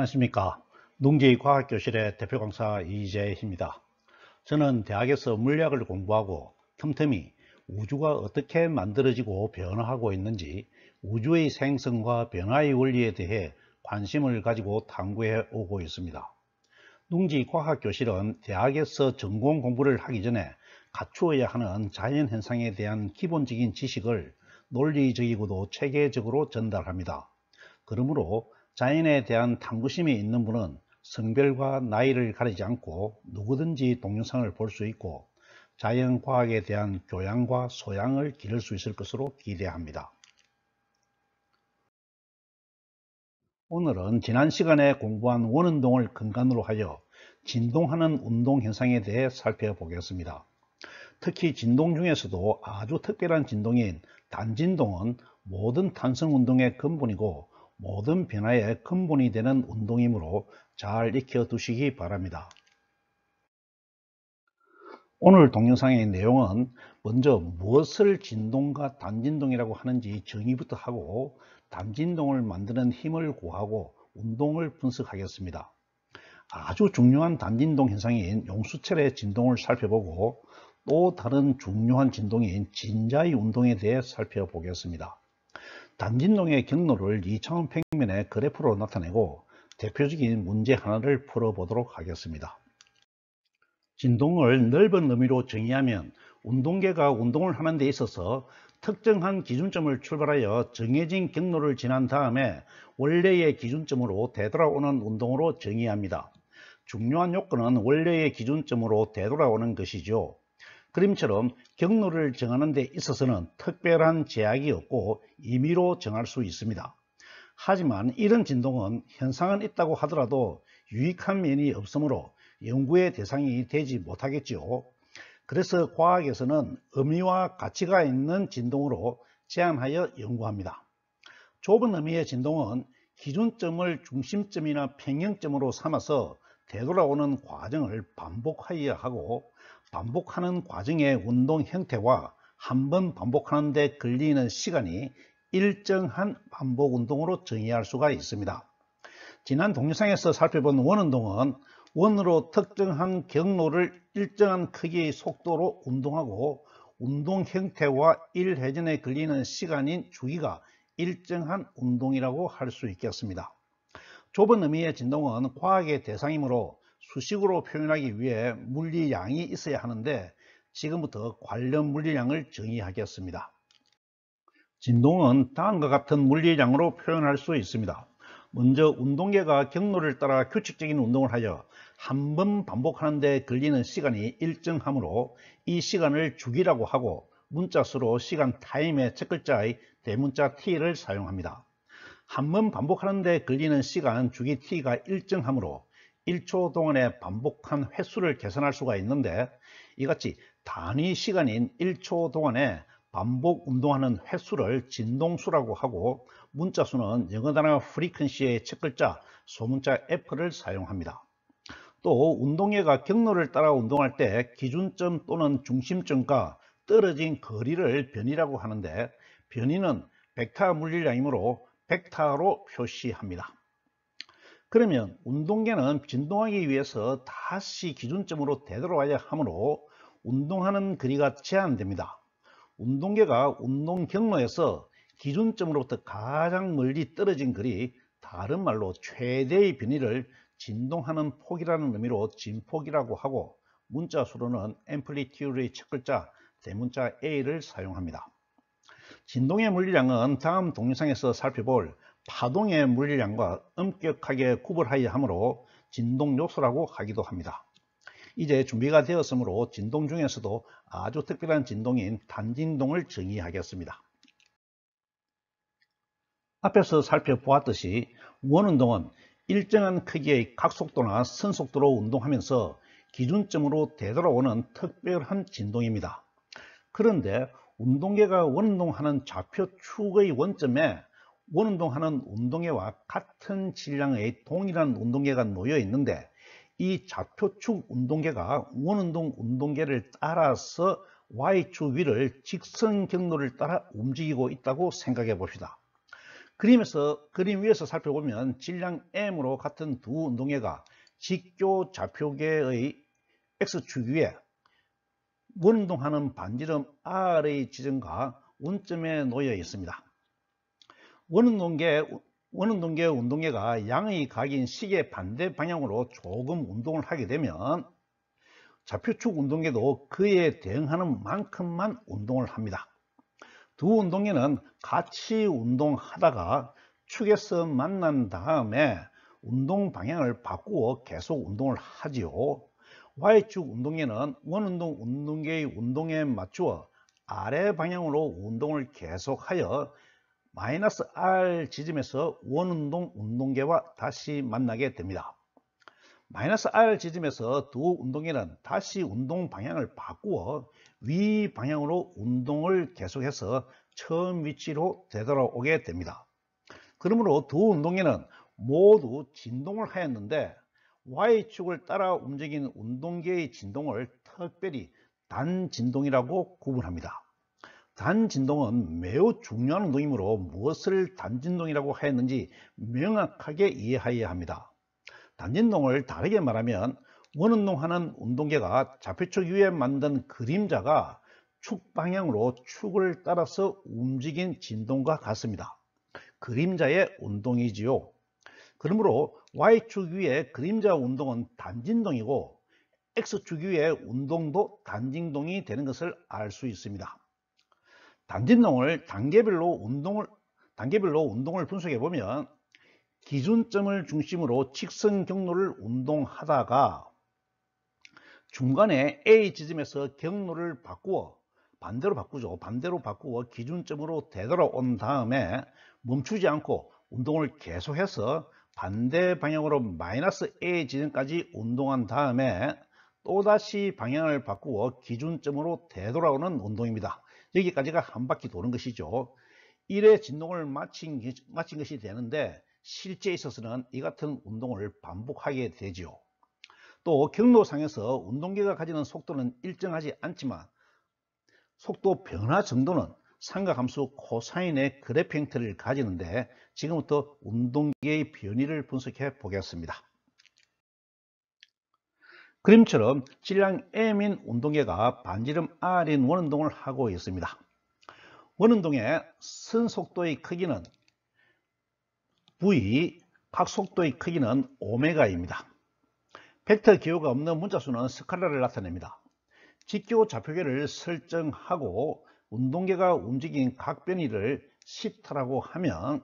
안녕하십니까. 농지과학교실의 대표 강사 이재희입니다. 저는 대학에서 물리학을 공부하고 틈틈이 우주가 어떻게 만들어지고 변화하고 있는지 우주의 생성과 변화의 원리에 대해 관심을 가지고 탐구해 오고 있습니다. 농지과학교실은 대학에서 전공 공부를 하기 전에 갖추어야 하는 자연현상에 대한 기본적인 지식을 논리적이고도 체계적으로 전달합니다. 그러므로 자연에 대한 탐구심이 있는 분은 성별과 나이를 가리지 않고 누구든지 동영상을 볼 수 있고 자연과학에 대한 교양과 소양을 기를 수 있을 것으로 기대합니다. 오늘은 지난 시간에 공부한 원운동을 근간으로 하여 진동하는 운동 현상에 대해 살펴보겠습니다. 특히 진동 중에서도 아주 특별한 진동인 단진동은 모든 탄성운동의 근본이고 모든 변화의 근본이 되는 운동이므로 잘 익혀 두시기 바랍니다. 오늘 동영상의 내용은 먼저 무엇을 진동과 단진동이라고 하는지 정의부터 하고 단진동을 만드는 힘을 구하고 운동을 분석하겠습니다. 아주 중요한 단진동 현상인 용수철의 진동을 살펴보고 또 다른 중요한 진동인 진자의 운동에 대해 살펴보겠습니다. 단진동의 경로를 2차원 평면의 그래프로 나타내고 대표적인 문제 하나를 풀어보도록 하겠습니다. 진동을 넓은 의미로 정의하면 운동계가 운동을 하는 데 있어서 특정한 기준점을 출발하여 정해진 경로를 지난 다음에 원래의 기준점으로 되돌아오는 운동으로 정의합니다. 중요한 요건은 원래의 기준점으로 되돌아오는 것이죠. 그림처럼 경로를 정하는 데 있어서는 특별한 제약이 없고 임의로 정할 수 있습니다. 하지만 이런 진동은 현상은 있다고 하더라도 유익한 면이 없으므로 연구의 대상이 되지 못하겠지요. 그래서 과학에서는 의미와 가치가 있는 진동으로 제한하여 연구합니다. 좁은 의미의 진동은 기준점을 중심점이나 평형점으로 삼아서 되돌아오는 과정을 반복하여야 하고 반복하는 과정의 운동 형태와 한 번 반복하는 데 걸리는 시간이 일정한 반복 운동으로 정의할 수가 있습니다. 지난 동영상에서 살펴본 원운동은 원으로 특정한 경로를 일정한 크기의 속도로 운동하고 운동 형태와 1회전에 걸리는 시간인 주기가 일정한 운동이라고 할 수 있겠습니다. 좁은 의미의 진동은 과학의 대상이므로 수식으로 표현하기 위해 물리량이 있어야 하는데 지금부터 관련 물리량을 정의하겠습니다. 진동은 다음과 같은 물리량으로 표현할 수 있습니다. 먼저 운동계가 경로를 따라 규칙적인 운동을 하여 한 번 반복하는 데 걸리는 시간이 일정하므로 이 시간을 주기라고 하고 문자수로 시간 타임의 첫 글자의 대문자 t를 사용합니다. 한 번 반복하는 데 걸리는 시간 주기 t가 일정하므로 1초 동안에 반복한 횟수를 계산할 수가 있는데 이같이 단위 시간인 1초 동안에 반복 운동하는 횟수를 진동수라고 하고 문자수는 영어 단어 frequency의 첫 글자 소문자 F를 사용합니다. 또 운동계가 경로를 따라 운동할 때 기준점 또는 중심점과 떨어진 거리를 변이라고 하는데 변이는 벡터 물리량이므로 벡터로 표시합니다. 그러면 운동계는 진동하기 위해서 다시 기준점으로 되돌아와야 하므로 운동하는 거리가 제한됩니다. 운동계가 운동 경로에서 기준점으로부터 가장 멀리 떨어진 거리, 다른 말로 최대의 변이를 진동하는 폭이라는 의미로 진폭이라고 하고 문자수로는 앰플리튜드의 첫 글자 대문자 A를 사용합니다. 진동의 물리량은 다음 동영상에서 살펴볼 파동의 물리량과 엄격하게 구분하여야 하므로 진동 요소라고 하기도 합니다. 이제 준비가 되었으므로 진동 중에서도 아주 특별한 진동인 단진동을 정의하겠습니다. 앞에서 살펴보았듯이 원운동은 일정한 크기의 각속도나 선속도로 운동하면서 기준점으로 되돌아오는 특별한 진동입니다. 그런데 운동계가 원운동하는 좌표축의 원점에 원운동하는 운동계와 같은 질량의 동일한 운동계가 놓여 있는데 이 좌표축 운동계가 원운동 운동계를 따라서 Y축 위를 직선 경로를 따라 움직이고 있다고 생각해 봅시다. 그림 위에서 살펴보면 질량 M으로 같은 두 운동계가 직교 좌표계의 X축 위에 원운동하는 반지름 R의 지점과 원점에 놓여 있습니다. 원운동계 운동계가 양의 각인 시계 반대 방향으로 조금 운동을 하게 되면 좌표축 운동계도 그에 대응하는 만큼만 운동을 합니다. 두 운동계는 같이 운동하다가 축에서 만난 다음에 운동 방향을 바꾸어 계속 운동을 하지요. Y축 운동계는 원운동 운동계의 운동에 맞추어 아래 방향으로 운동을 계속하여 마이너스 R 지점에서 원운동 운동계와 다시 만나게 됩니다. 마이너스 R 지점에서 두 운동계는 다시 운동 방향을 바꾸어 위 방향으로 운동을 계속해서 처음 위치로 되돌아오게 됩니다. 그러므로 두 운동계는 모두 진동을 하였는데 Y축을 따라 움직이는 운동계의 진동을 특별히 단진동이라고 구분합니다. 단진동은 매우 중요한 운동이므로 무엇을 단진동이라고 하였는지 명확하게 이해해야 합니다. 단진동을 다르게 말하면 원운동하는 운동계가 좌표축 위에 만든 그림자가 축 방향으로 축을 따라서 움직인 진동과 같습니다. 그림자의 운동이지요. 그러므로 Y축 위의 그림자 운동은 단진동이고 X축 위의 운동도 단진동이 되는 것을 알 수 있습니다. 단진동을 단계별로 운동을 분석해 보면 기준점을 중심으로 직선 경로를 운동하다가 중간에 A 지점에서 경로를 반대로 바꾸어 기준점으로 되돌아온 다음에 멈추지 않고 운동을 계속해서 반대 방향으로 마이너스 A 지점까지 운동한 다음에 또다시 방향을 바꾸어 기준점으로 되돌아오는 운동입니다. 여기까지가 한 바퀴 도는 것이죠. 1회 진동을 마친 것이 되는데 실제에 있어서는 이 같은 운동을 반복하게 되죠. 또 경로상에서 운동계가 가지는 속도는 일정하지 않지만 속도 변화 정도는 삼각함수 코사인의 그래프 형태를 가지는데 지금부터 운동계의 변이를 분석해 보겠습니다. 그림처럼 질량 M인 운동계가 반지름 R인 원운동을 하고 있습니다. 원운동의 선속도의 크기는 V, 각속도의 크기는 오메가입니다. 벡터 기호가 없는 문자수는 스칼라를 나타냅니다. 직교 좌표계를 설정하고 운동계가 움직인 각 변이를 시타라고 하면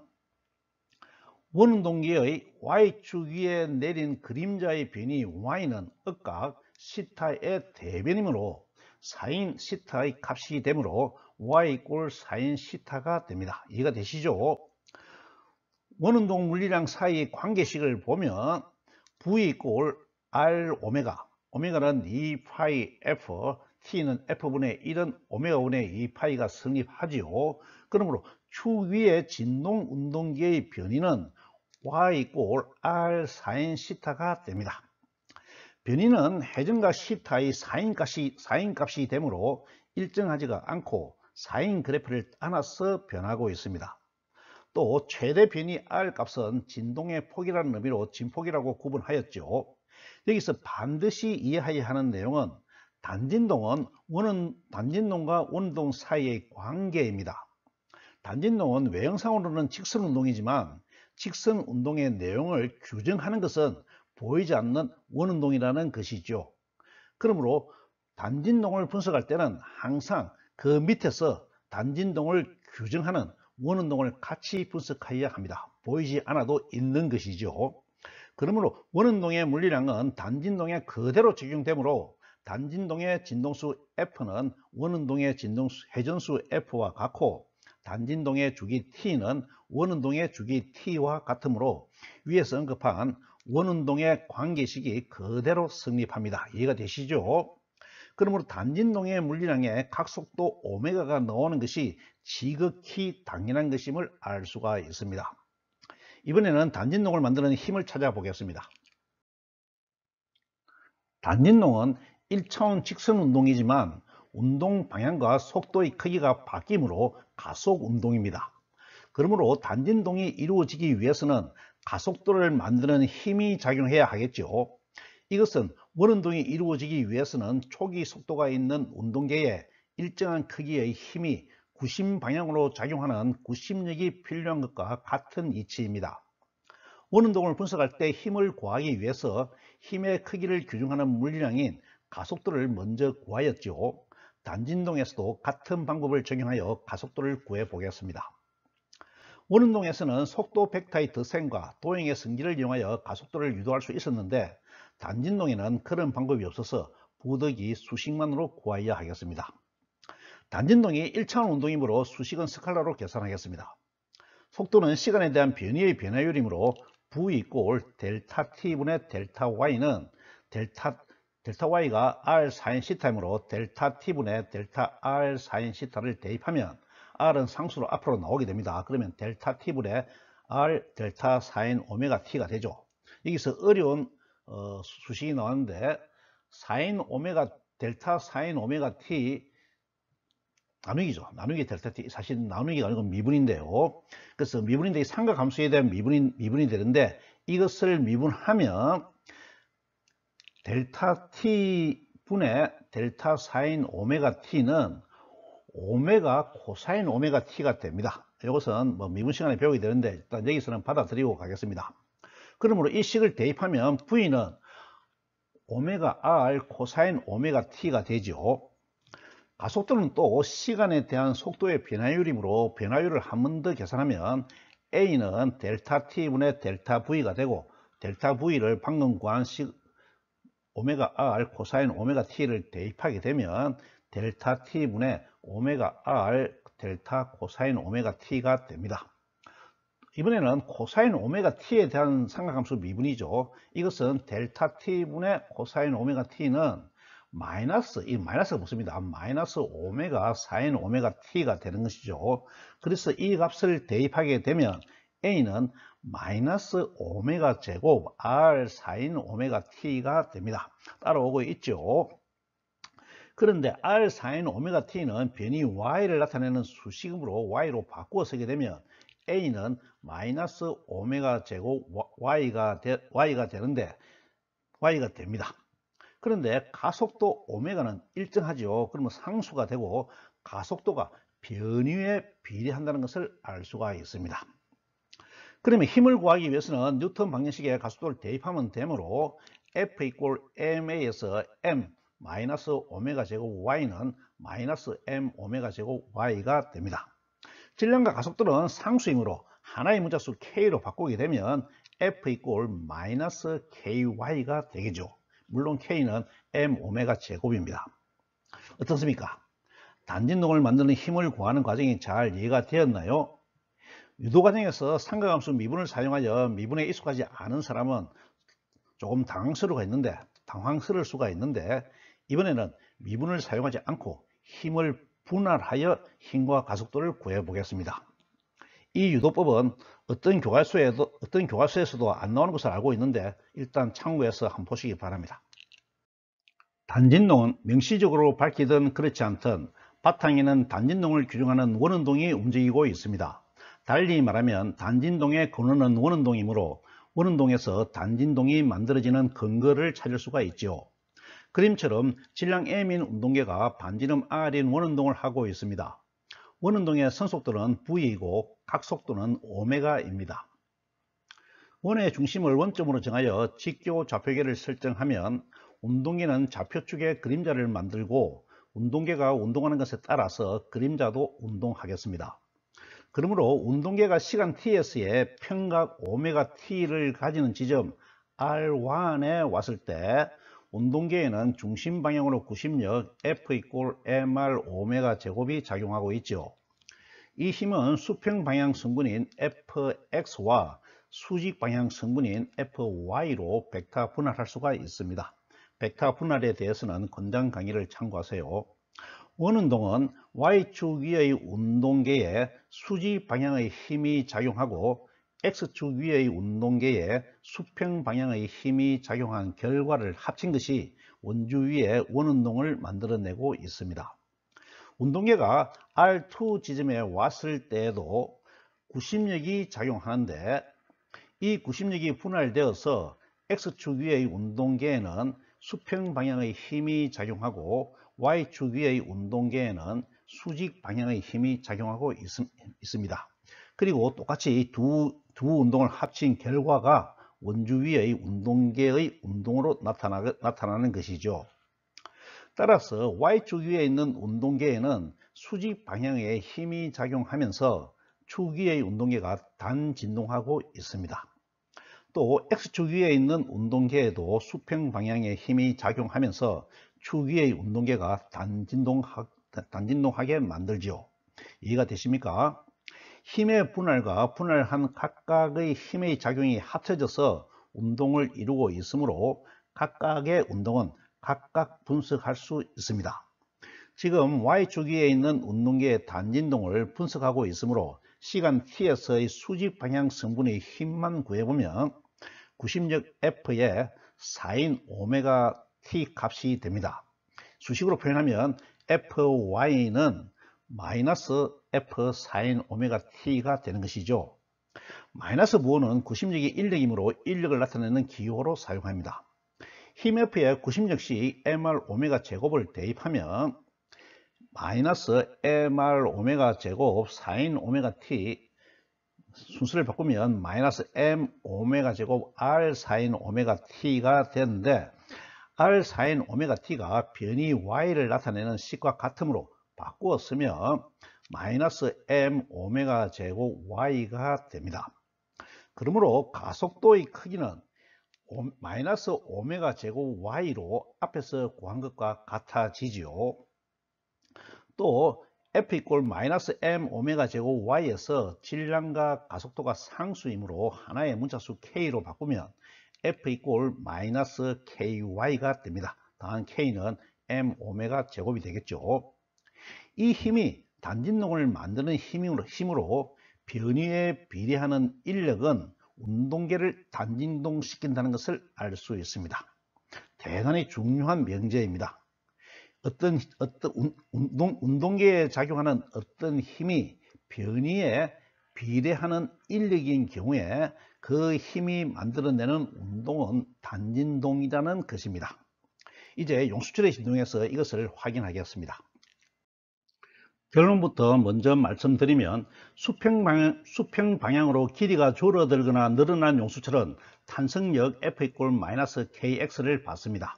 원운동계의 Y축 위에 내린 그림자의 변이 Y는 억각 시타의 대변이므로 사인 시타의 값이 되므로 Y 이꼴 사인 시타가 됩니다. 이해가 되시죠? 원운동 물리량 사이의 관계식을 보면 V 이꼴 R 오메가, 오메가는 2파이 F, T는 F분의 1은 오메가분의 2파이가 성립하지요. 그러므로 축 위의 진동 운동계의 변이는 Y 이꼴 R 사인 시타가 됩니다. 변이는 회전각 시타의 사인 값이 되므로 일정하지가 않고 사인 그래프를 따라서 변하고 있습니다. 또 최대 변이 R 값은 진동의 폭이라는 의미로 진폭이라고 구분하였죠. 여기서 반드시 이해해야 하는 내용은 단진동과 원운동 사이의 관계입니다. 단진동은 외형상으로는 직선 운동이지만 직선 운동의 내용을 규정하는 것은 보이지 않는 원운동이라는 것이죠. 그러므로 단진동을 분석할 때는 항상 그 밑에서 단진동을 규정하는 원운동을 같이 분석해야 합니다. 보이지 않아도 있는 것이죠. 그러므로 원운동의 물리량은 단진동에 그대로 적용되므로 단진동의 진동수 F는 원운동의 진동수 회전수 F와 같고 단진동의 주기 T는 원운동의 주기 T와 같으므로 위에서 언급한 원운동의 관계식이 그대로 성립합니다. 이해가 되시죠? 그러므로 단진동의 물리량에 각속도 오메가가 나오는 것이 지극히 당연한 것임을 알 수가 있습니다. 이번에는 단진동을 만드는 힘을 찾아보겠습니다. 단진동은 1차원 직선 운동이지만 운동 방향과 속도의 크기가 바뀌므로 가속 운동입니다. 그러므로 단진동이 이루어지기 위해서는 가속도를 만드는 힘이 작용해야 하겠죠. 이것은 원운동이 이루어지기 위해서는 초기 속도가 있는 운동계에 일정한 크기의 힘이 구심 방향으로 작용하는 구심력이 필요한 것과 같은 이치입니다. 원운동을 분석할 때 힘을 구하기 위해서 힘의 크기를 규정하는 물리량인 가속도를 먼저 구하였죠. 단진동에서도 같은 방법을 적용하여 가속도를 구해 보겠습니다. 원운동에서는 속도 벡터의 덧셈과 도형의 성질을 이용하여 가속도를 유도할 수 있었는데 단진동에는 그런 방법이 없어서 부득이 수식만으로 구하여야 하겠습니다. 단진동이 1차원 운동이므로 수식은 스칼라로 계산하겠습니다. 속도는 시간에 대한 변위의 변화율이므로 v 이꼴 델타 t분의 델타 y는 델타 y가 r sin θ이므로 델타 t분의 델타 r sin θ를 대입하면 r은 상수로 앞으로 나오게 됩니다. 그러면 델타 t분의 r 델타 sin 오메가 t가 되죠. 여기서 어려운 수식이 나왔는데 sin 오메가 델타 sin 오메가 t 나누기죠. 나누기 델타 t, 사실 나누기가 아니고 미분인데요. 그래서 미분인데 삼각함수에 대한 미분이 되는데 이것을 미분하면 델타 t분의 델타 사인 오메가 t는 오메가 코사인 오메가 t가 됩니다. 이것은 뭐 미분 시간에 배우게 되는데 일단 여기서는 받아들이고 가겠습니다. 그러므로 이 식을 대입하면 v는 오메가 r 코사인 오메가 t가 되죠. 가속도는 또 시간에 대한 속도의 변화율이므로 변화율을 한 번 더 계산하면 a는 델타 t분의 델타 v가 되고 델타 v를 방금 구한 오메가 r 코사인 오메가 t를 대입하게 되면 델타 t분의 오메가 r 델타 코사인 오메가 t가 됩니다. 이번에는 코사인 오메가 t에 대한 삼각함수 미분이죠. 이것은 델타 t분의 코사인 오메가 t는 이 마이너스가 붙습니다. 마이너스 오메가 사인 오메가 t가 되는 것이죠. 그래서 이 값을 대입하게 되면 a는 마이너스 오메가 제곱 r 사인 오메가 t가 됩니다. 따라오고 있죠. 그런데 r 사인 오메가 t는 변이 y를 나타내는 수식으로 y로 바꾸어 쓰게 되면 a는 마이너스 오메가 제곱 y가 됩니다. 그런데 가속도 오메가는 일정하죠. 그러면 상수가 되고 가속도가 변위에 비례한다는 것을 알 수가 있습니다. 그러면 힘을 구하기 위해서는 뉴턴 방정식에 가속도를 대입하면 되므로 F 이꼴 ma에서 m 마이너스 오메가 제곱 y는 마이너스 m 오메가 제곱 y가 됩니다. 질량과 가속도는 상수이므로 하나의 문자수 k로 바꾸게 되면 F 이꼴 마이너스 ky가 되겠죠. 물론 K는 M 오메가 제곱입니다. 어떻습니까? 단진동을 만드는 힘을 구하는 과정이 잘 이해가 되었나요? 유도 과정에서 삼각함수 미분을 사용하여 미분에 익숙하지 않은 사람은 조금 당황스러울 수가 있는데 이번에는 미분을 사용하지 않고 힘을 분할하여 힘과 가속도를 구해 보겠습니다. 이 유도법은 어떤 교과서에서도 안 나오는 것을 알고 있는데 일단 참고해서 한번 보시기 바랍니다. 단진동은 명시적으로 밝히든 그렇지 않든 바탕에는 단진동을 규정하는 원운동이 움직이고 있습니다. 달리 말하면 단진동의 근원은 원운동이므로 원운동에서 단진동이 만들어지는 근거를 찾을 수가 있죠. 그림처럼 질량 m인 운동계가 반지름 r인 원운동을 하고 있습니다. 원운동의 선속도는 v이고 각속도는 오메가입니다. 원의 중심을 원점으로 정하여 직교 좌표계를 설정하면 운동계는 좌표축에 그림자를 만들고 운동계가 운동하는 것에 따라서 그림자도 운동하겠습니다. 그러므로 운동계가 시간 ts의 평각 오메가 t를 가지는 지점 R1에 왔을 때 운동계에는 중심 방향으로 구심력 F 이꼴 mr 오메가 제곱이 작용하고 있죠. 이 힘은 수평 방향 성분인 fx와 수직 방향 성분인 fy로 벡터 분할할 수가 있습니다. 벡터 분할에 대해서는 권장 강의를 참고하세요. 원운동은 y축 위의 운동계에 수직 방향의 힘이 작용하고 x축 위의 운동계에 수평 방향의 힘이 작용한 결과를 합친 것이 원주 위에 원운동을 만들어내고 있습니다. 운동계가 R2 지점에 왔을 때에도 구심력이 작용하는데, 이 구심력이 분할되어서 X축 위의 운동계에는 수평 방향의 힘이 작용하고 Y축 위의 운동계에는 수직 방향의 힘이 작용하고 있습니다. 그리고 똑같이 두 운동을 합친 결과가 원주 위의 운동계의 운동으로 나타나는 것이죠. 따라서 Y축 위에 있는 운동계에는 수직 방향의 힘이 작용하면서 축 위의 운동계가 단진동하고 있습니다. 또 X축 위에 있는 운동계에도 수평 방향의 힘이 작용하면서 축 위의 운동계가 단진동하게 만들죠. 이해가 되십니까? 힘의 분할과 분할한 각각의 힘의 작용이 합쳐져서 운동을 이루고 있으므로 각각의 운동은 각각 분석할 수 있습니다. 지금 Y축 위에 있는 운동계의 단진동을 분석하고 있으므로 시간 t에서의 수직 방향 성분의 힘만 구해보면 구심력 F의 sin 오메가 t 값이 됩니다. 수식으로 표현하면 Fy는 마이너스 F sin 오메가 t가 되는 것이죠. 마이너스 부호는 구심력이 인력이므로 인력을 나타내는 기호로 사용합니다. 힘 F에 구심력시 mr 오메가 제곱을 대입하면 마이너스 mr 오메가 제곱 sin 오메가 t, 순서를 바꾸면 마이너스 m 오메가 제곱 r sin 오메가 t가 되는데, r sin 오메가 t가 변이 y를 나타내는 식과 같으므로 바꾸어 쓰면 마이너스 m 오메가 제곱 y가 됩니다. 그러므로 가속도의 크기는 마이너스 오메가 제곱 y로 앞에서 구한 것과 같아지지요. 또 F 이꼴 마이너스 m 오메가 제곱 y에서 질량과 가속도가 상수이므로 하나의 문자수 k로 바꾸면 F 이꼴 마이너스 ky가 됩니다. 다만 k는 m 오메가 제곱이 되겠죠. 이 힘이 단진동을 만드는 힘으로 변위에 비례하는 인력은 운동계를 단진동시킨다는 것을 알 수 있습니다. 대단히 중요한 명제입니다. 운동계에 작용하는 어떤 힘이 변위에 비례하는 인력인 경우에 그 힘이 만들어내는 운동은 단진동이라는 것입니다. 이제 용수철의 진동에서 이것을 확인하겠습니다. 결론부터 먼저 말씀드리면 수평 방향으로 길이가 줄어들거나 늘어난 용수철은 탄성력 F 이꼴 마이너스 KX를 받습니다.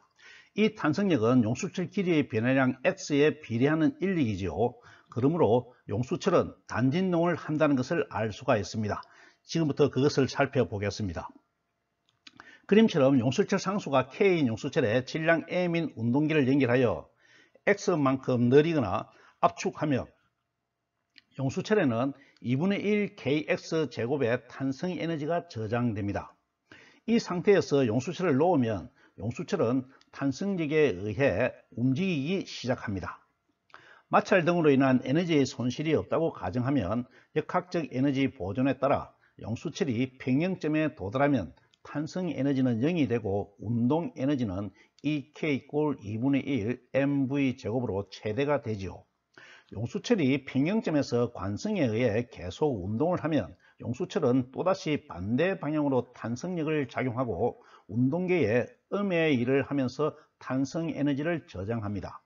이 탄성력은 용수철 길이의 변화량 X에 비례하는 인력이지요. 그러므로 용수철은 단진동을 한다는 것을 알 수가 있습니다. 지금부터 그것을 살펴보겠습니다. 그림처럼 용수철 상수가 K인 용수철에 질량 M인 운동기를 연결하여 X만큼 느리거나 압축하며 용수철에는 2분의 1 kx 제곱의 탄성 에너지가 저장됩니다. 이 상태에서 용수철을 놓으면 용수철은 탄성력에 의해 움직이기 시작합니다. 마찰 등으로 인한 에너지의 손실이 없다고 가정하면 역학적 에너지 보존에 따라 용수철이 평형점에 도달하면 탄성 에너지는 0이 되고 운동 에너지는 EK 이꼴 2분의 1 mv 제곱으로 최대가 되지요. 용수철이 평형점에서 관성에 의해 계속 운동을 하면 용수철은 또다시 반대 방향으로 탄성력을 작용하고 운동계에 음의 일을 하면서 탄성 에너지를 저장합니다.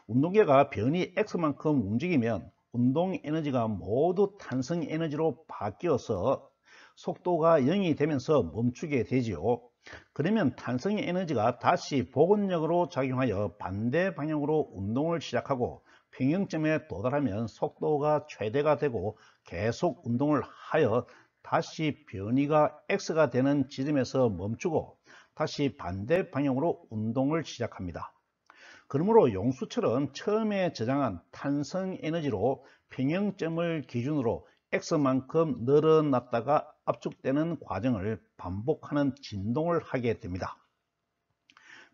운동계가 변이 X만큼 움직이면 운동 에너지가 모두 탄성 에너지로 바뀌어서 속도가 0이 되면서 멈추게 되지요. 그러면 탄성 에너지가 다시 복원력으로 작용하여 반대 방향으로 운동을 시작하고 평형점에 도달하면 속도가 최대가 되고 계속 운동을 하여 다시 변이가 X가 되는 지점에서 멈추고 다시 반대 방향으로 운동을 시작합니다. 그러므로 용수철은 처음에 저장한 탄성 에너지로 평형점을 기준으로 X만큼 늘어났다가 압축되는 과정을 반복하는 진동을 하게 됩니다.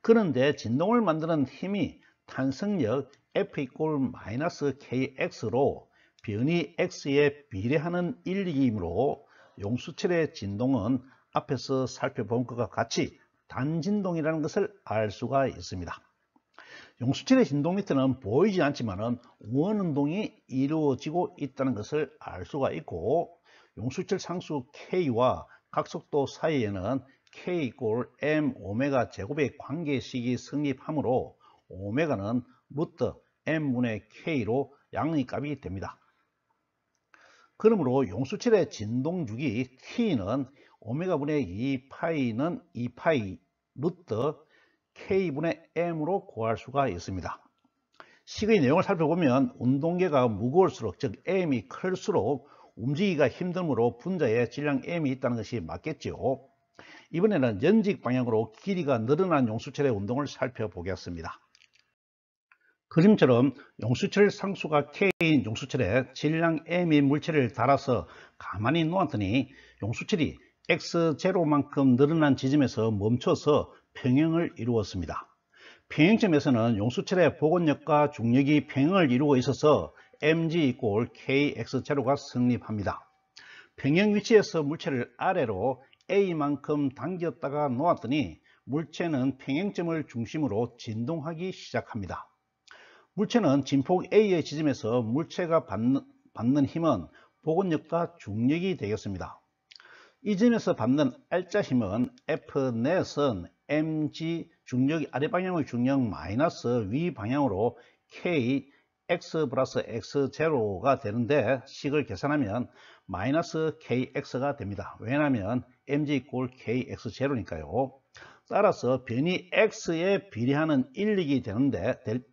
그런데 진동을 만드는 힘이 탄성력 F 이꼴 마이너스 KX로 변이 X에 비례하는 인력이므로 용수철의 진동은 앞에서 살펴본 것과 같이 단진동이라는 것을 알 수가 있습니다. 용수철의 진동 밑에는 보이지 않지만 원운동이 이루어지고 있다는 것을 알 수가 있고, 용수철 상수 K와 각속도 사이에는 K = M 오메가 제곱의 관계식이 성립하므로 오메가는 루트 M분의 K로 양의값이 됩니다. 그러므로 용수철의 진동주기 T는 오메가분의 2파이는 2파이 루트 K분의 M으로 구할 수가 있습니다. 식의 내용을 살펴보면 운동계가 무거울수록, 즉 M이 클수록 움직이기가 힘들므로 분자에 질량 M이 있다는 것이 맞겠죠. 이번에는 연직 방향으로 길이가 늘어난 용수철의 운동을 살펴보겠습니다. 그림처럼 용수철 상수가 K인 용수철에 질량 M인 물체를 달아서 가만히 놓았더니 용수철이 X0만큼 늘어난 지점에서 멈춰서 평형을 이루었습니다. 평형점에서는 용수철의 복원력과 중력이 평형을 이루고 있어서 mg = kx0가 성립합니다. 평형 위치에서 물체를 아래로 A만큼 당겼다가 놓았더니 물체는 평형점을 중심으로 진동하기 시작합니다. 물체는 진폭 A의 지점에서 물체가 받는 힘은 복원력과 중력이 되겠습니다. 이 점에서 받는 R자 힘은 F넷은 mg 중력이 아래 방향의 중력 마이너스 위 방향으로 k x 플러스 x0가 되는데 식을 계산하면 마이너스 kx가 됩니다. 왜냐하면 mg = kx0니까요. 따라서 변이 x에 비례하는 인력이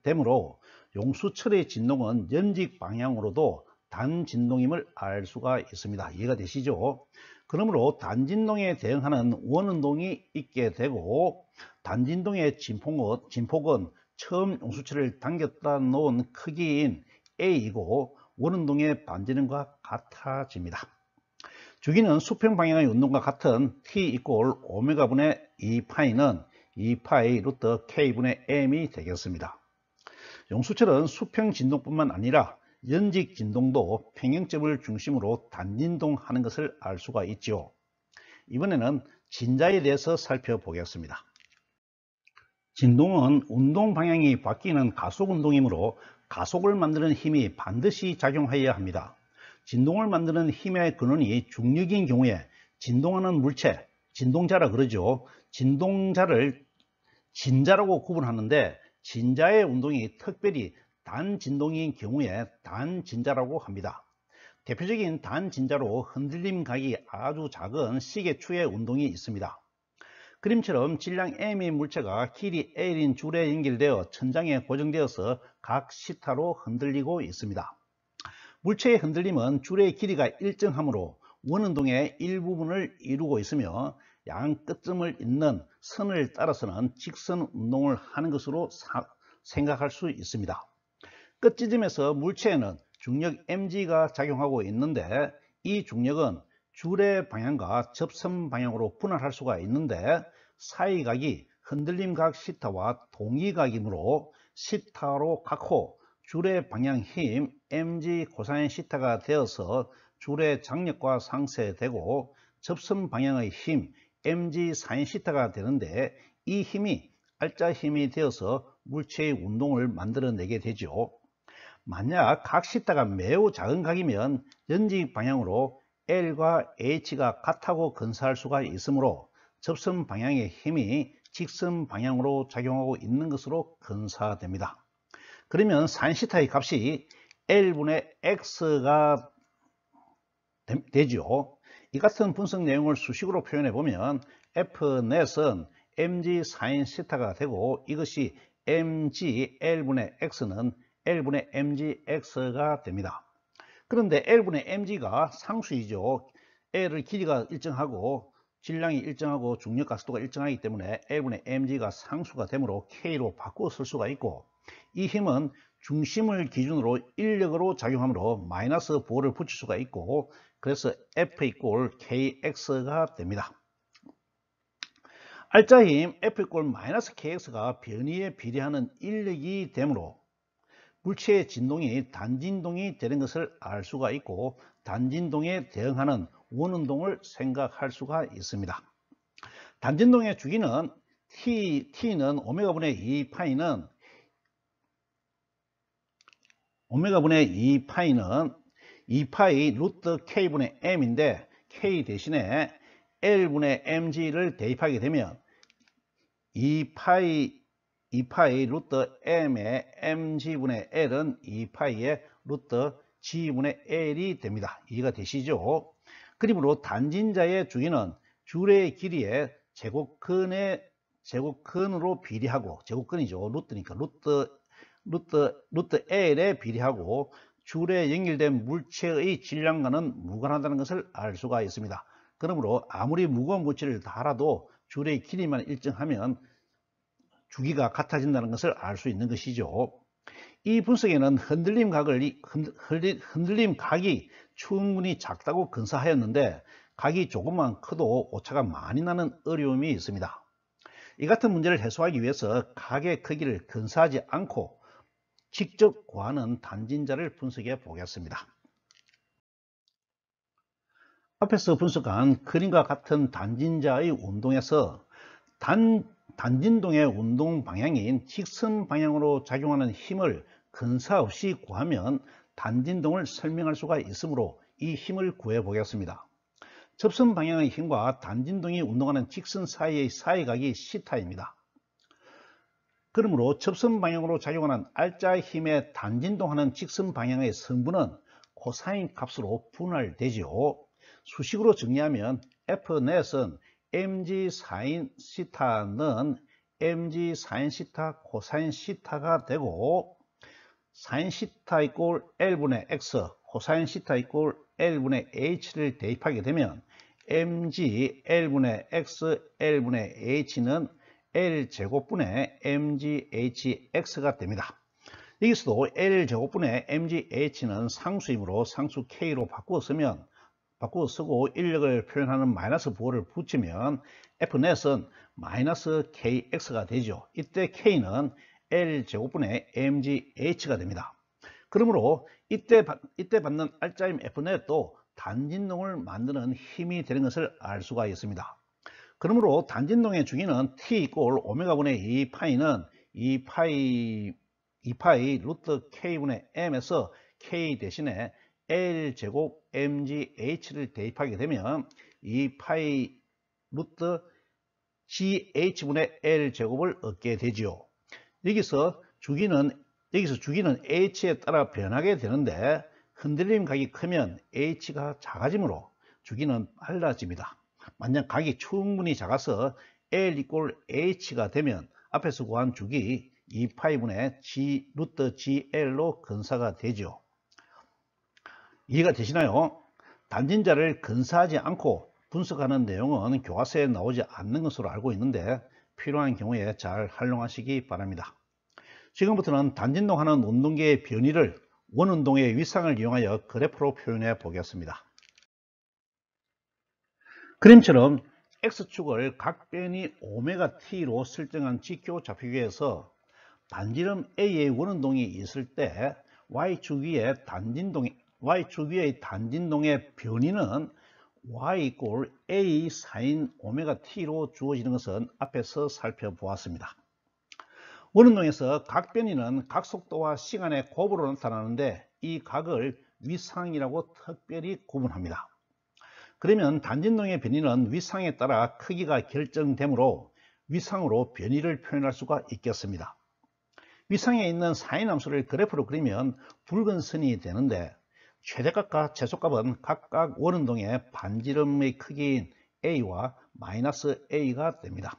되므로 용수철의 진동은 연직 방향으로도 단진동임을 알 수가 있습니다. 이해가 되시죠? 그러므로 단진동에 대응하는 원운동이 있게 되고, 단진동의 진폭은 처음 용수철을 당겼다 놓은 크기인 A이고 원운동의 반진음과 같아집니다. 주기는 수평 방향의 운동과 같은 T = 오메가분의 2파이는 2파이 루트 K분의 M이 되겠습니다. 용수철은 수평 진동뿐만 아니라 연직 진동도 평형점을 중심으로 단진동하는 것을 알 수가 있죠. 이번에는 진자에 대해서 살펴보겠습니다. 진동은 운동 방향이 바뀌는 가속 운동이므로 가속을 만드는 힘이 반드시 작용하여야 합니다. 진동을 만드는 힘의 근원이 중력인 경우에 진동하는 물체, 진동자라 그러죠. 진동자를 진자라고 구분하는데, 진자의 운동이 특별히 단진동인 경우에 단진자라고 합니다. 대표적인 단진자로 흔들림 각이 아주 작은 시계추의 운동이 있습니다. 그림처럼 질량 M인 물체가 길이 L인 줄에 연결되어 천장에 고정되어서 각 시타로 흔들리고 있습니다. 물체의 흔들림은 줄의 길이가 일정하므로 원운동의 일부분을 이루고 있으며 양 끝점을 잇는 선을 따라서는 직선 운동을 하는 것으로 생각할 수 있습니다. 끝 지점에서 물체에는 중력 mg가 작용하고 있는데, 이 중력은 줄의 방향과 접선 방향으로 분할할 수가 있는데, 사이각이 흔들림각 시타와 동의각이므로 시타로 각호 줄의 방향 힘 mg 코사인 시타가 되어서 줄의 장력과 상쇄되고, 접선 방향의 힘 mg 사인 시타가 되는데, 이 힘이 R자 힘이 되어서 물체의 운동을 만들어내게 되죠. 만약 각 시타가 매우 작은 각이면 연직 방향으로 L과 H가 같다고 건사할 수가 있으므로 접선 방향의 힘이 직선 방향으로 작용하고 있는 것으로 건사됩니다. 그러면 사인시타의 값이 L분의 X가 되죠. 이 같은 분석 내용을 수식으로 표현해 보면 F넷은 mg 사인시타가 되고, 이것이 mg L분의 X는 L분의 mgx가 됩니다. 그런데 L분의 mg가 상수이죠. L의 길이가 일정하고 질량이 일정하고 중력 각도가 일정하기 때문에 L분의 mg가 상수가 되므로 K로 바꾸어 쓸 수가 있고, 이 힘은 중심을 기준으로 인력으로 작용하므로 마이너스 부호를 붙일 수가 있고, 그래서 F = KX가 됩니다. R자 힘 F = -KX가 변위에 비례하는 인력이 되므로 물체의 진동이 단진동이 되는 것을 알 수가 있고, 단진동에 대응하는 원운동을 생각할 수가 있습니다. 단진동의 주기는 T는 오메가분의 2파이는 2파이 루트 k분의 m인데 k 대신에 l분의 mg를 대입하게 되면 2파이 루트 m의 mg분의 l은 2파이의 루트 g분의 l이 됩니다. 이해가 되시죠? 그러므로 단진자의 주기는 줄의 길이의 제곱근으로 비례하고, 제곱근이죠. 루트니까 루트 l에 비례하고 줄에 연결된 물체의 질량과는 무관하다는 것을 알 수가 있습니다. 그러므로 아무리 무거운 물체를 달아도 줄의 길이만 일정하면 주기가 같아진다는 것을 알 수 있는 것이죠. 이 분석에는 흔들림 각이 충분히 작다고 근사하였는데 각이 조금만 커도 오차가 많이 나는 어려움이 있습니다. 이 같은 문제를 해소하기 위해서 각의 크기를 근사하지 않고 직접 구하는 단진자를 분석해 보겠습니다. 앞에서 분석한 그림과 같은 단진자의 운동에서 단진동의 운동 방향인 직선 방향으로 작용하는 힘을 근사 없이 구하면 단진동을 설명할 수가 있으므로 이 힘을 구해 보겠습니다. 접선 방향의 힘과 단진동이 운동하는 직선 사이의 사이각이 시타입니다. 그러므로 접선 방향으로 작용하는 알짜 힘의 단진동하는 직선 방향의 성분은 코사인 값으로 분할되지요. 수식으로 정리하면 F넷은 mg 사인 시타는 mg 사인 시타 코사인 시타가 되고, 사인 시타 이꼴 L분의 X, 코사인 시타 이꼴 L분의 H를 대입하게 되면 mg L분의 X, L분의 H는 L제곱분의 mgHX가 됩니다. 여기서도 L제곱분의 mgH는 상수이므로 상수 K로 바꾸어 쓰고 인력을 표현하는 마이너스 부호를 붙이면 F넷은 마이너스 KX가 되죠. 이때 K는 L제곱분의 mgH가 됩니다. 그러므로 이때 받는 알짜임 F넷도 단진동을 만드는 힘이 되는 것을 알 수가 있습니다. 그러므로 단진동의 주기는 T 이꼴 오메가분의 2파이는 2파이 루트 K분의 M에서 K 대신에 L제곱 mgH를 대입하게 되면 2파이 루트 GH분의 L제곱을 얻게 되지요. 여기서 주기는 H에 따라 변하게 되는데 흔들림 각이 크면 H가 작아지므로 주기는 빨라집니다. 만약 각이 충분히 작아서 L 이꼴 H가 되면 앞에서 구한 주기 2파이분의 루트 GL로 근사가 되죠. 이해가 되시나요? 단진자를 근사하지 않고 분석하는 내용은 교과서에 나오지 않는 것으로 알고 있는데 필요한 경우에 잘 활용하시기 바랍니다. 지금부터는 단진동하는 운동계의 변이를 원운동의 위상을 이용하여 그래프로 표현해 보겠습니다. 그림처럼 X축을 각변이 오메가 T로 설정한 직교 좌표계에서 반지름 A의 원운동이 있을 때 Y축 위의 단진동의 변이는 Y 이꼴 A 사인 오메가 T로 주어지는 것은 앞에서 살펴보았습니다. 원운동에서 각 변이는 각 속도와 시간의 곱으로 나타나는데 이 각을 위상이라고 특별히 구분합니다. 그러면 단진동의 변이는 위상에 따라 크기가 결정되므로 위상으로 변이를 표현할 수가 있겠습니다. 위상에 있는 사인 함수를 그래프로 그리면 붉은 선이 되는데 최대값과 최소값은 각각 원운동의 반지름의 크기인 A와 마이너스 A가 됩니다.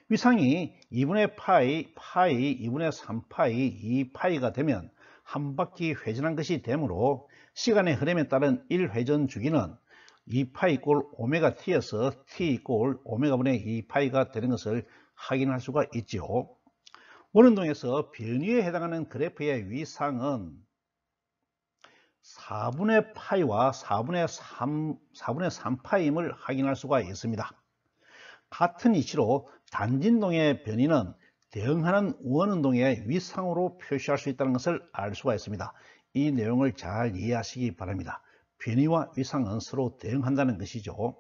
위상이 2분의 파이, 2분의 3파이, 2파이가 되면 한 바퀴 회전한 것이 되므로 시간의 흐름에 따른 1회전 주기는 2파이 이꼴 오메가 T에서 T 이꼴 오메가분의 2파이가 되는 것을 확인할 수가 있죠. 원운동에서 변이에 해당하는 그래프의 위상은 4분의 파이와 4분의 3파임을 확인할 수가 있습니다. 같은 이치로 단진동의 변이는 대응하는 원운동의 위상으로 표시할 수 있다는 것을 알 수가 있습니다. 이 내용을 잘 이해하시기 바랍니다. 변이와 위상은 서로 대응한다는 것이죠.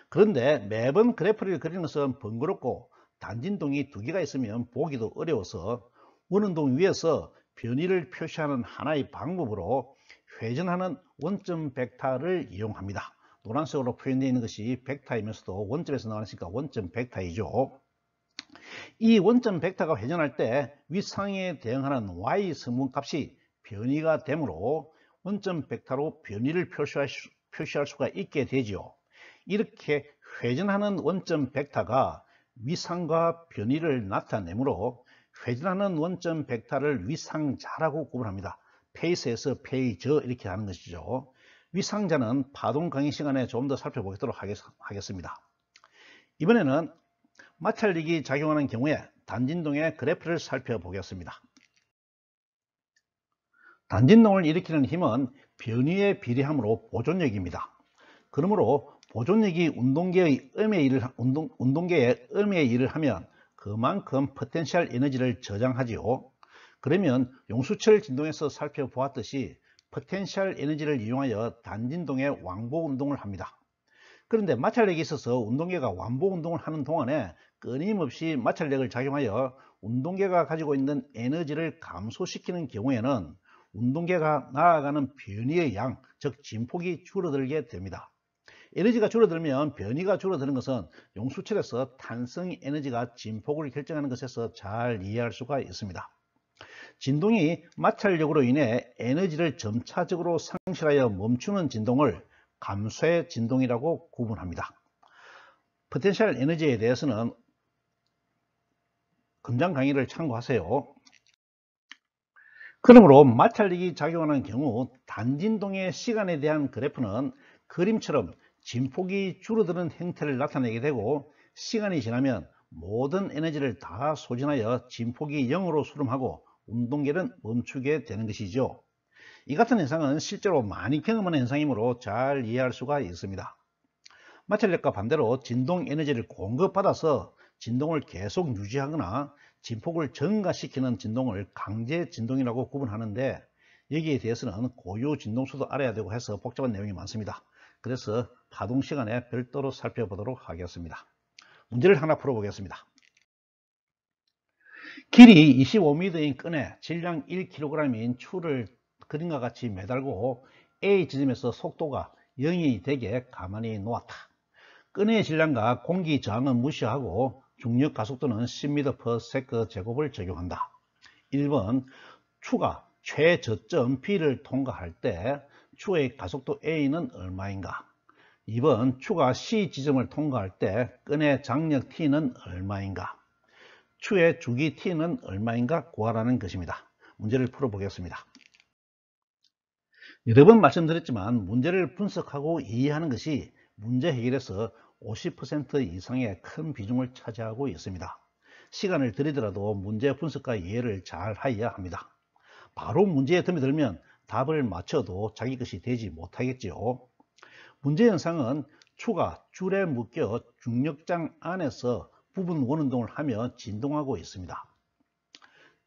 그런데 매번 그래프를 그리는 것은 번거롭고 단진동이 두 개가 있으면 보기도 어려워서 원운동 위에서 변이를 표시하는 하나의 방법으로 회전하는 원점 벡터를 이용합니다. 노란색으로 표현되어 있는 것이 벡터이면서도 원점에서 나왔으니까 원점 벡터이죠. 이 원점 벡터가 회전할 때 위상에 대응하는 y 성분값이 변이가 되므로 원점 벡터로 변이를 표시할 수가 있게 되지요. 이렇게 회전하는 원점 벡터가 위상과 변이를 나타내므로 회전하는 원점 벡터를 위상자라고 구분합니다. 페이스에서 페이저 이렇게 하는 것이죠. 위상자는 파동 강의 시간에 좀 더 살펴보도록 하겠습니다. 이번에는 마찰력이 작용하는 경우에 단진동의 그래프를 살펴보겠습니다. 단진동을 일으키는 힘은 변위에 비례하므로 보존력입니다. 그러므로 보존력이 운동계의 음의 일을 하면 그만큼 포텐셜 에너지를 저장하지요. 그러면 용수철 진동에서 살펴보았듯이 포텐셜 에너지를 이용하여 단진동의 왕복 운동을 합니다. 그런데 마찰력이 있어서 운동계가 왕복 운동을 하는 동안에 끊임없이 마찰력을 작용하여 운동계가 가지고 있는 에너지를 감소시키는 경우에는 운동계가 나아가는 변위의 양, 즉 진폭이 줄어들게 됩니다. 에너지가 줄어들면 변위가 줄어드는 것은 용수철에서 탄성 에너지가 진폭을 결정하는 것에서 잘 이해할 수가 있습니다. 진동이 마찰력으로 인해 에너지를 점차적으로 상실하여 멈추는 진동을 감소의 진동이라고 구분합니다. 포텐셜 에너지에 대해서는 금장 강의를 참고하세요. 그러므로 마찰력이 작용하는 경우 단진동의 시간에 대한 그래프는 그림처럼 진폭이 줄어드는 형태를 나타내게 되고, 시간이 지나면 모든 에너지를 다 소진하여 진폭이 0으로 수렴하고 운동계는 멈추게 되는 것이죠. 이 같은 현상은 실제로 많이 경험하는 현상이므로 잘 이해할 수가 있습니다. 마찰력과 반대로 진동 에너지를 공급받아서 진동을 계속 유지하거나 진폭을 증가시키는 진동을 강제 진동이라고 구분하는데, 여기에 대해서는 고유 진동수도 알아야 되고 해서 복잡한 내용이 많습니다. 그래서 파동 시간에 별도로 살펴보도록 하겠습니다. 문제를 하나 풀어보겠습니다. 길이 25m인 끈에 질량 1kg인 추를 그림과 같이 매달고 A 지점에서 속도가 0이 되게 가만히 놓았다. 끈의 질량과 공기 저항은 무시하고 중력 가속도는 10m/s 제곱을 적용한다. 1번, 추가 최저점 B를 통과할 때 추의 가속도 A는 얼마인가? 2번, 추가 C 지점을 통과할 때 끈의 장력 T는 얼마인가? 추의 주기 T는 얼마인가 구하라는 것입니다. 문제를 풀어보겠습니다. 여러 번 말씀드렸지만 문제를 분석하고 이해하는 것이 문제 해결에서 50% 이상의 큰 비중을 차지하고 있습니다. 시간을 들이더라도 문제 분석과 이해를 잘 해야 합니다. 바로 문제에 들면 답을 맞춰도 자기 것이 되지 못하겠지요. 문제 현상은 추가 줄에 묶여 중력장 안에서 부분 원운동을 하며 진동하고 있습니다.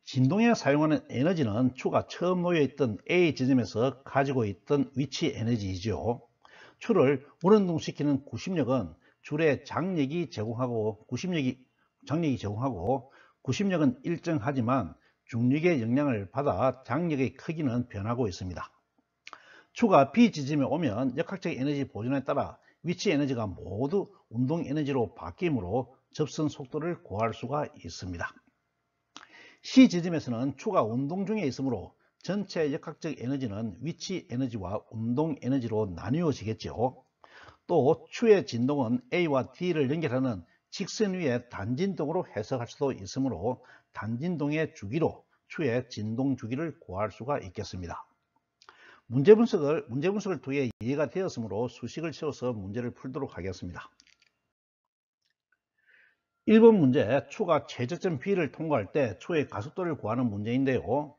진동에 사용하는 에너지는 추가 처음 놓여있던 A 지점에서 가지고 있던 위치 에너지이죠. 추를 원운동시키는 구심력은 줄의 장력이 제공하고 구심력은 일정하지만 중력의 영향을 받아 장력의 크기는 변하고 있습니다. 추가 B 지점에 오면 역학적 에너지 보존에 따라 위치 에너지가 모두 운동 에너지로 바뀌므로 접선 속도를 구할 수가 있습니다. C 지점에서는 추가 운동 중에 있으므로 전체 역학적 에너지는 위치 에너지와 운동 에너지로 나뉘어지겠죠. 또 추의 진동은 A와 D를 연결하는 직선 위의 단진동으로 해석할 수도 있으므로 단진동의 주기로 추의 진동 주기를 구할 수가 있겠습니다. 문제 분석을 통해 이해가 되었으므로 수식을 세워서 문제를 풀도록 하겠습니다. 1번 문제, 추가 최저점 B를 통과할 때 추의 가속도를 구하는 문제인데요.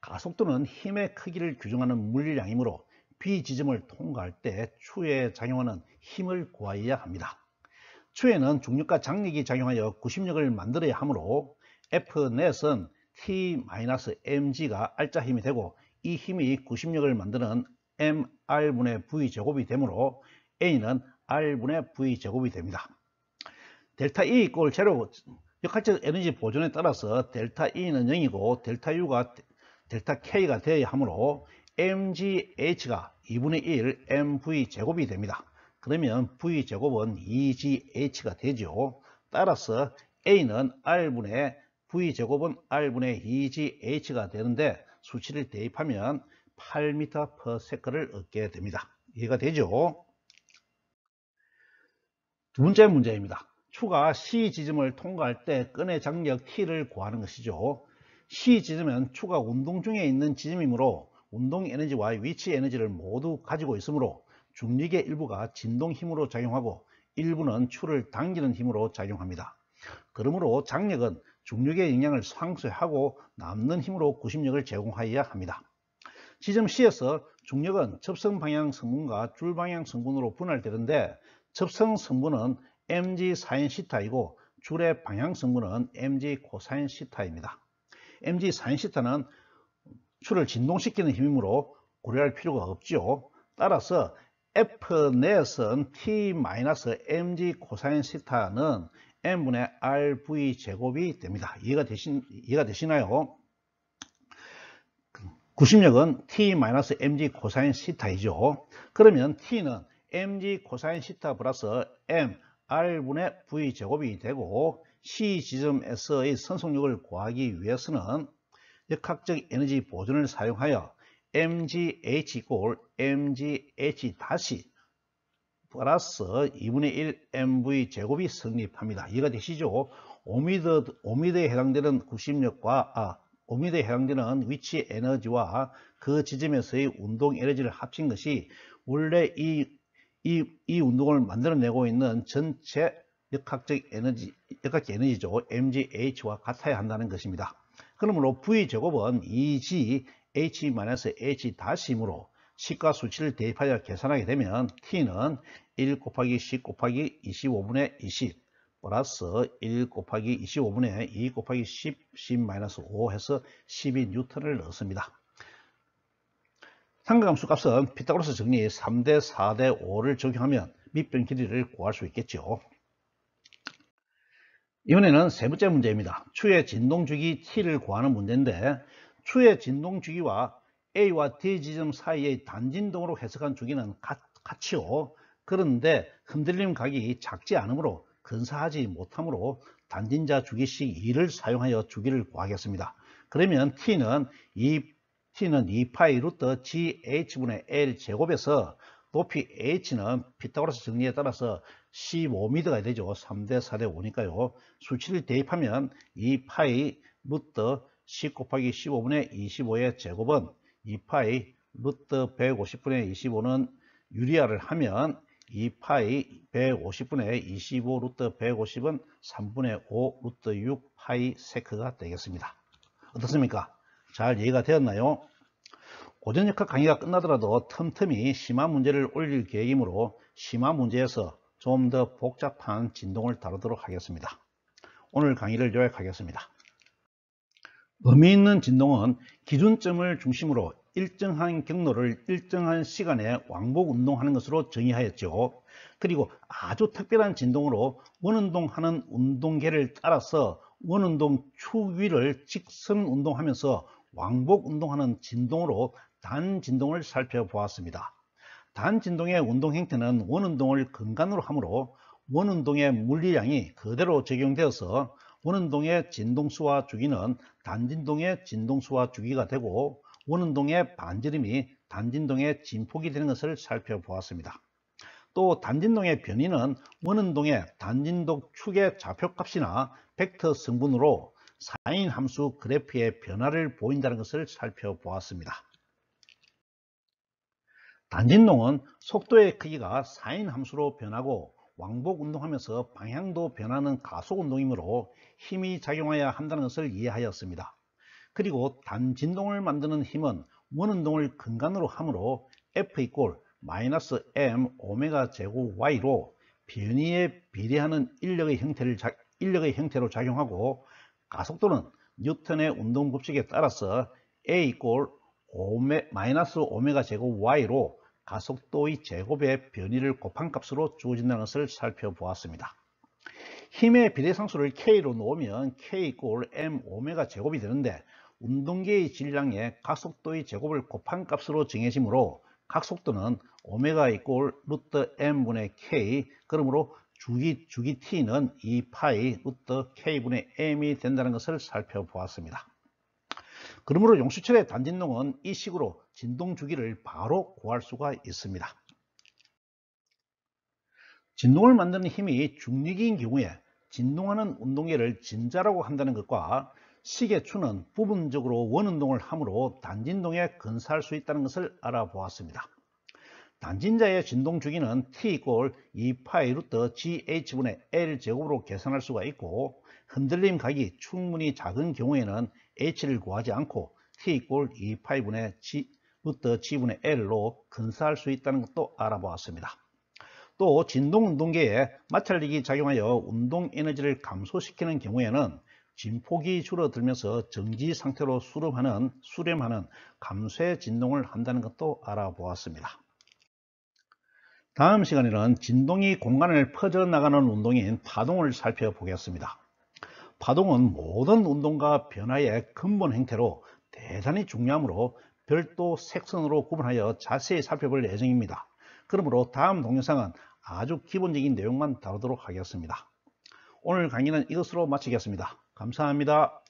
가속도는 힘의 크기를 규정하는 물량이므로 B 지점을 통과할 때 추에 작용하는 힘을 구하여야 합니다. 추에는 중력과 장력이 작용하여 구심력을 만들어야 하므로 F넷은 T-mg가 R자 힘이 되고, 이 힘이 구심력을 만드는 mR분의 V제곱이 되므로 A는 R분의 V제곱이 됩니다. 델타 E 이꼴 제로, 역학적 에너지 보존에 따라서 델타 E는 0이고 델타 U가 델타 K가 되어야 하므로 mgh가 2분의 1 mv 제곱이 됩니다. 그러면 v 제곱은 2gh가 되죠. 따라서 a는 r분의 v 제곱은 r분의 2gh가 되는데 수치를 대입하면 8m/s를 얻게 됩니다. 이해가 되죠? 두 번째 문제입니다. 추가 C 지점을 통과할 때 끈의 장력 T를 구하는 것이죠. C 지점은 추가 운동 중에 있는 지점이므로 운동 에너지와 위치 에너지를 모두 가지고 있으므로 중력의 일부가 진동 힘으로 작용하고 일부는 추를 당기는 힘으로 작용합니다. 그러므로 장력은 중력의 영향을 상쇄하고 남는 힘으로 구심력을 제공하여야 합니다. 지점 C에서 중력은 접선 방향 성분과 줄 방향 성분으로 분할되는데 접선 성분은 mg sin θ이고 줄의 방향 성분은 mg 코사인 θ입니다. mg sin θ는 줄을 진동시키는 힘이므로 고려할 필요가 없죠. 따라서 F 넷은 t-mg 코사인 θ는 m분의 rv 제곱이 됩니다. 이해가 되시나요? 구심력은 t-mg 코사인 θ이죠. 그러면 t는 mg 코사인 θ 플러스 m r분의 v 제곱이 되고 C 지점에서의 선속력을 구하기 위해서는 역학적 에너지 보존을 사용하여 mgh 이꼴 mgh 다시 플러스 2분의 1 mv 제곱이 성립합니다. 이해가 되시죠? 오미드에 해당되는 구심력과 오미드에 해당되는 위치 에너지와 그 지점에서의 운동 에너지를 합친 것이 원래 이 운동을 만들어내고 있는 전체 역학적 에너지죠. mgh와 같아야 한다는 것입니다. 그러므로 v제곱은 2g h-h 다시이므로 식과 수치를 대입하여 계산하게 되면 t는 1 곱하기 10 곱하기 25분의 20 플러스 1 곱하기 25분의 2 곱하기 10, 10-5 해서 12N을 넣습니다. 삼각함수 값은 피타고라스 정리 3대 4대 5를 적용하면 밑변 길이를 구할 수 있겠죠. 이번에는 세 번째 문제입니다. 추의 진동주기 T를 구하는 문제인데 추의 진동주기와 A와 D 지점 사이의 단진동으로 해석한 주기는 같지요. 그런데 흔들림 각이 작지 않으므로 근사하지 못하므로 단진자 주기식 2를 사용하여 주기를 구하겠습니다. 그러면 T는 2파이 루트 GH분의 L 제곱에서 높이 H는 피타고라스 정리에 따라서 15m가 되죠. 3대 4대 5니까요. 수치를 대입하면 2파이 루트 10 곱하기 15분의 25의 제곱은 2파이 루트 150분의 25는 유리화를 하면 2파이 150분의 25 루트 150은 3분의 5 루트 6 파이 세크가 되겠습니다. 어떻습니까? 잘 이해가 되었나요? 고전역학 강의가 끝나더라도 틈틈이 심화 문제를 올릴 계획이므로 심화 문제에서 좀 더 복잡한 진동을 다루도록 하겠습니다. 오늘 강의를 요약하겠습니다. 의미 있는 진동은 기준점을 중심으로 일정한 경로를 일정한 시간에 왕복 운동하는 것으로 정의하였죠. 그리고 아주 특별한 진동으로 원운동하는 운동계를 따라서 원운동 축 위를 직선 운동하면서 왕복 운동하는 진동으로 단진동을 살펴보았습니다. 단진동의 운동 형태는 원운동을 근간으로 하므로 원운동의 물리량이 그대로 적용되어서 원운동의 진동수와 주기는 단진동의 진동수와 주기가 되고 원운동의 반지름이 단진동의 진폭이 되는 것을 살펴보았습니다. 또 단진동의 변이는 원운동의 단진동 축의 좌표값이나 벡터 성분으로 사인 함수 그래프의 변화를 보인다는 것을 살펴보았습니다. 단진동은 속도의 크기가 사인 함수로 변하고 왕복 운동하면서 방향도 변하는 가속 운동이므로 힘이 작용해야 한다는 것을 이해하였습니다. 그리고 단진동을 만드는 힘은 원운동을 근간으로 하므로 F 이꼴 마이너스 M 오메가 제곱 Y로 변이에 비례하는 인력의 형태로 작용하고 가속도는 뉴턴의 운동 법칙에 따라서 A 이꼴 마이너스 오메가 제곱 Y로 가속도의 제곱의 변이를 곱한 값으로 주어진다는 것을 살펴보았습니다. 힘의 비례상수를 K로 놓으면 K 이꼴 M 오메가 제곱이 되는데 운동계의 질량에 각속도의 제곱을 곱한 값으로 정해지므로 각속도는 오메가 이꼴 루트 m분의 k, 그러므로 주기 t는 2파이 루트 k분의 m이 된다는 것을 살펴보았습니다. 그러므로 용수철의 단진동은 이 식으로 진동 주기를 바로 구할 수가 있습니다. 진동을 만드는 힘이 중력인 경우에 진동하는 운동계를 진자라고 한다는 것과 식의 추는 부분적으로 원운동을 하므로 단진동에 근사할 수 있다는 것을 알아보았습니다. 단진자의 진동 주기는 t 이꼴 2파이 루트gh분의 l 제곱으로 계산할 수가 있고, 흔들림 각이 충분히 작은 경우에는 h를 구하지 않고 t 이꼴 2파이분의 루트 g분의 l로 근사할 수 있다는 것도 알아보았습니다. 또 진동 운동계에 마찰력이 작용하여 운동 에너지를 감소시키는 경우에는 진폭이 줄어들면서 정지 상태로 수렴하는 감쇄 진동을 한다는 것도 알아보았습니다. 다음 시간에는 진동이 공간을 퍼져나가는 운동인 파동을 살펴보겠습니다. 파동은 모든 운동과 변화의 근본 형태로 대단히 중요하므로 별도 섹션으로 구분하여 자세히 살펴볼 예정입니다. 그러므로 다음 동영상은 아주 기본적인 내용만 다루도록 하겠습니다. 오늘 강의는 이것으로 마치겠습니다. 감사합니다.